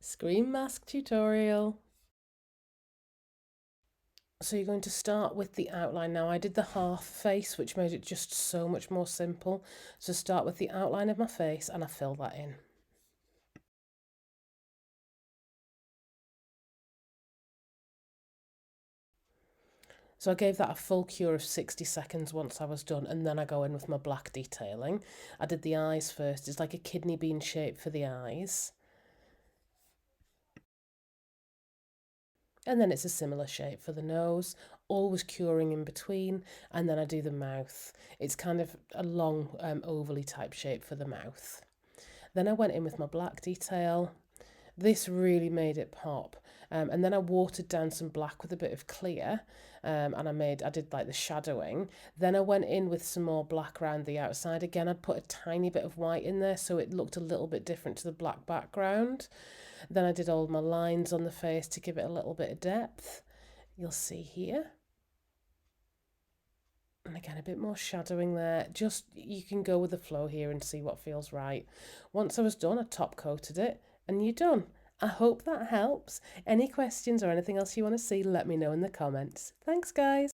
Scream mask tutorial. So you're going to start with the outline. Now I did the half face, which made it just so much more simple. So start with the outline of my face and I fill that in. So I gave that a full cure of 60 seconds once I was done, and then I go in with my black detailing. I did the eyes first. It's like a kidney bean shape for the eyes. And then it's a similar shape for the nose, always curing in between, and then I do the mouth. It's kind of a long ovally type shape for the mouth. Then I went in with my black detail. This really made it pop. And then I watered down some black with a bit of clear, and I did like the shadowing. Then I went in with some more black around the outside. Again, I'd put a tiny bit of white in there so it looked a little bit different to the black background. Then I did all my lines on the face to give it a little bit of depth. You'll see here. And again, a bit more shadowing there. Just, you can go with the flow here and see what feels right. Once I was done, I top coated it and you're done. I hope that helps. Any questions or anything else you want to see, let me know in the comments. Thanks, guys.